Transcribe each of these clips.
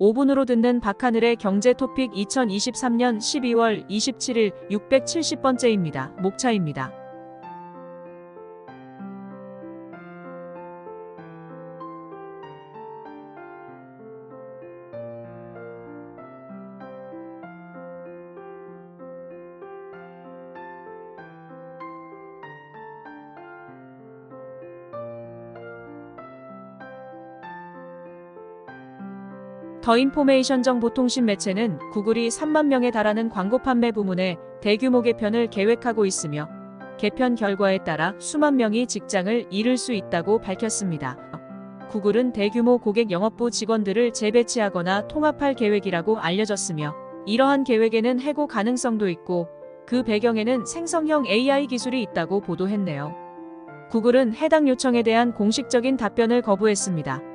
5분으로 듣는 박하늘의 경제 토픽 2023년 12월 27일 670번째입니다. 목차입니다. 더인포메이션 정보통신 매체는 구글이 3만 명에 달하는 광고 판매 부문에 대규모 개편을 계획하고 있으며 개편 결과에 따라 수만 명이 직장을 잃을 수 있다고 밝혔습니다. 구글은 대규모 고객 영업부 직원들을 재배치하거나 통합할 계획이라고 알려졌으며 이러한 계획에는 해고 가능성도 있고 그 배경에는 생성형 AI 기술이 있다고 보도했네요. 구글은 해당 요청에 대한 공식적인 답변을 거부했습니다.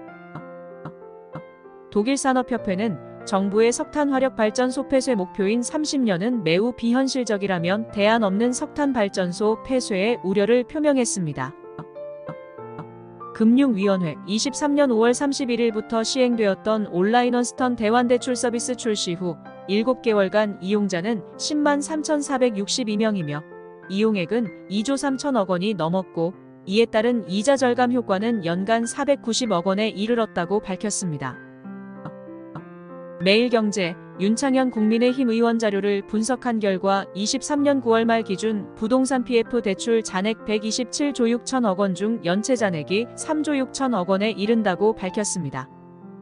독일 산업협회는 정부의 석탄 화력 발전소 폐쇄 목표인 30년은 매우 비현실적이라면 대안 없는 석탄 발전소 폐쇄의 우려를 표명했습니다. 금융위원회 23년 5월 31일부터 시행되었던 온라인 원스턴 대환대출 서비스 출시 후 7개월간 이용자는 10만 3,462명이며 이용액은 2조 3천억 원이 넘었고 이에 따른 이자 절감 효과는 연간 490억 원에 이르렀다고 밝혔습니다. 매일경제, 윤창현 국민의힘 의원 자료를 분석한 결과 23년 9월 말 기준 부동산 PF 대출 잔액 127조 6천억 원 중 연체 잔액이 3조 6천억 원에 이른다고 밝혔습니다.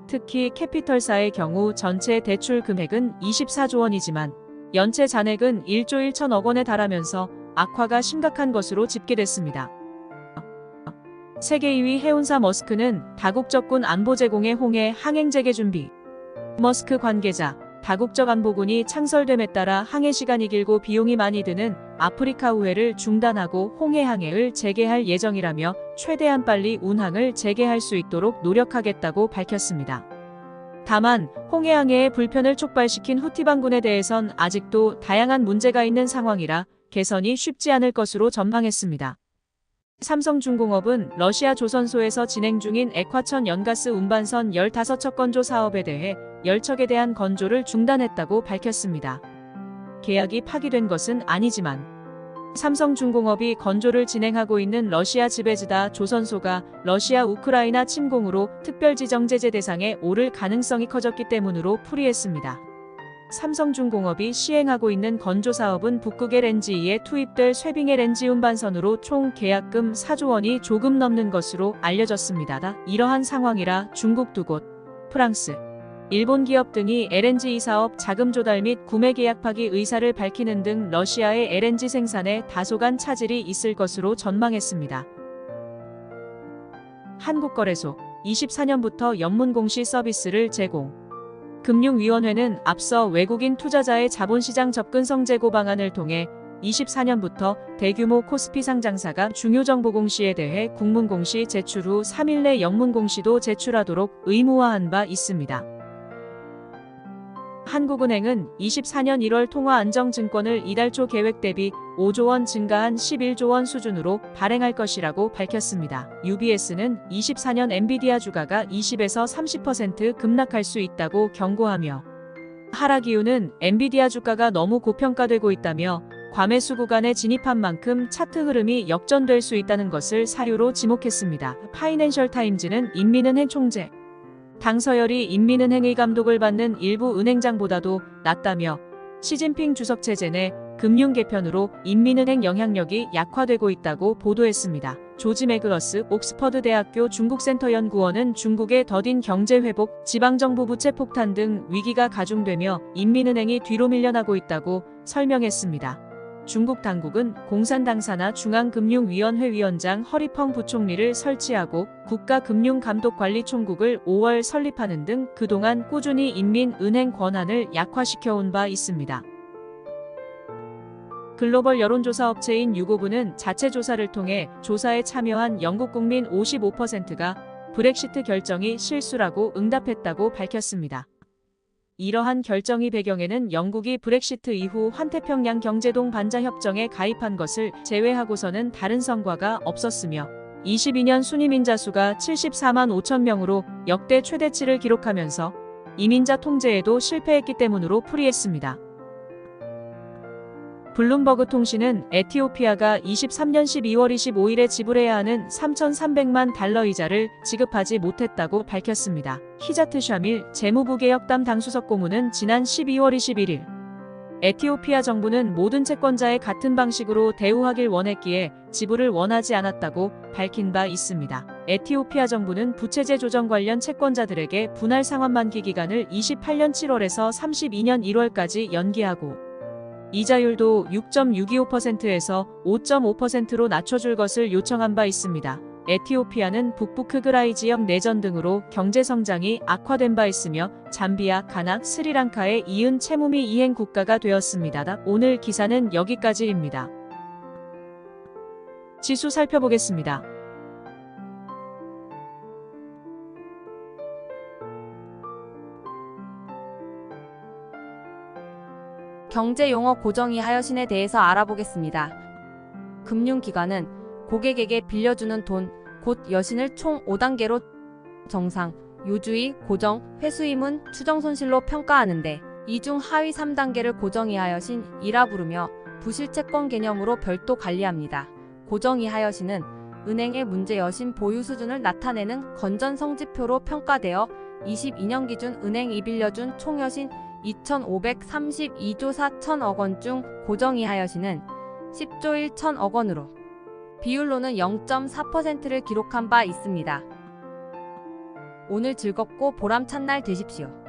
특히 캐피털사의 경우 전체 대출 금액은 24조 원이지만 연체 잔액은 1조 1천억 원에 달하면서 악화가 심각한 것으로 집계됐습니다. 세계 2위 해운사 머스크는 다국적군 안보 제공에 홍해 항행 재개 준비. 머스크 관계자, 다국적 안보군이 창설됨에 따라 항해 시간이 길고 비용이 많이 드는 아프리카 우회를 중단하고 홍해 항해를 재개할 예정이라며 최대한 빨리 운항을 재개할 수 있도록 노력하겠다고 밝혔습니다. 다만 홍해 항해의 불편을 촉발시킨 후티 반군에 대해선 아직도 다양한 문제가 있는 상황이라 개선이 쉽지 않을 것으로 전망했습니다. 삼성중공업은 러시아 조선소에서 진행 중인 액화천 연가스 운반선 15척 건조 사업에 대해 10척에 대한 건조를 중단했다고 밝혔습니다. 계약이 파기된 것은 아니지만 삼성중공업이 건조를 진행하고 있는 러시아 즈베즈다 조선소가 러시아 우크라이나 침공으로 특별지정제재 대상에 오를 가능성이 커졌기 때문으로 풀이했습니다. 삼성중공업이 시행하고 있는 건조 사업은 북극 LNG에 투입될 쇠빙 LNG 운반선으로 총 계약금 4조 원이 조금 넘는 것으로 알려졌습니다. 이러한 상황이라 중국 2곳, 프랑스, 일본 기업 등이 LNG 사업 자금 조달 및 구매 계약 파기 의사를 밝히는 등 러시아의 LNG 생산에 다소간 차질이 있을 것으로 전망했습니다. 한국거래소 24년부터 연문공시 서비스를 제공. 금융위원회는 앞서 외국인 투자자의 자본시장 접근성 제고 방안을 통해 24년부터 대규모 코스피 상장사가 중요 정보 공시에 대해 국문공시 제출 후 3일 내 영문공시도 제출하도록 의무화한 바 있습니다. 한국은행은 24년 1월 통화안정증권을 이달 초 계획 대비 5조 원 증가한 11조 원 수준으로 발행할 것이라고 밝혔습니다. UBS는 24년 엔비디아 주가가 20에서 30% 급락할 수 있다고 경고하며 하락 이유는 엔비디아 주가가 너무 고평가되고 있다며 과매수 구간에 진입한 만큼 차트 흐름이 역전될 수 있다는 것을 사유로 지목했습니다. 파이낸셜 타임즈는 인민은행 총재 당서열이 인민은행의 감독을 받는 일부 은행장보다도 낮다며 시진핑 주석 체제 내 금융 개편으로 인민은행 영향력이 약화되고 있다고 보도했습니다. 조지 매글러스 옥스퍼드 대학교 중국센터 연구원은 중국의 더딘 경제 회복, 지방정부 부채 폭탄 등 위기가 가중되며 인민은행이 뒤로 밀려나고 있다고 설명했습니다. 중국 당국은 공산당사나 중앙금융위원회 위원장 허리펑 부총리를 설치하고 국가금융감독관리총국을 5월 설립하는 등 그동안 꾸준히 인민은행 권한을 약화시켜온 바 있습니다. 글로벌 여론조사 업체인 유고브는 자체 조사를 통해 조사에 참여한 영국 국민 55%가 브렉시트 결정이 실수라고 응답했다고 밝혔습니다. 이러한 결정의 배경에는 영국이 브렉시트 이후 환태평양 경제동 반자협정에 가입한 것을 제외하고서는 다른 성과가 없었으며 22년 순임 인자 수가 74만 5천 명으로 역대 최대치를 기록하면서 이민자 통제에도 실패했기 때문으로 풀이했습니다. 블룸버그 통신은 에티오피아가 23년 12월 25일에 지불해야 하는 3,300만 달러 이자를 지급하지 못했다고 밝혔습니다. 히자트 샤밀 재무부개혁 담당 수석 고문은 지난 12월 21일 에티오피아 정부는 모든 채권자의 같은 방식으로 대우하길 원했기에 지불을 원하지 않았다고 밝힌 바 있습니다. 에티오피아 정부는 부채제 조정 관련 채권자들에게 분할 상환 만기 기간을 28년 7월에서 32년 1월까지 연기하고 이자율도 6.625%에서 5.5%로 낮춰줄 것을 요청한 바 있습니다. 에티오피아는 북부 크그라이 지역 내전 등으로 경제 성장이 악화된 바 있으며 잠비아, 가나, 스리랑카에 이은 채무미 이행 국가가 되었습니다. 오늘 기사는 여기까지입니다. 지수 살펴보겠습니다. 경제용어 고정이 하여신에 대해서 알아보겠습니다. 금융기관은 고객에게 빌려주는 돈, 곧 여신을 총 5단계로 정상, 요주의, 고정, 회수임은 추정손실로 평가하는데 이 중 하위 3단계를 고정이하여신이라 부르며 부실채권 개념으로 별도 관리합니다. 고정이하여신은 은행의 문제 여신 보유 수준을 나타내는 건전성지표로 평가되어 22년 기준 은행이 빌려준 총 여신 2,532조 4천억 원 중 고정이하여신은 10조 1천억 원으로 비율로는 0.4%를 기록한 바 있습니다. 오늘 즐겁고 보람찬 날 되십시오.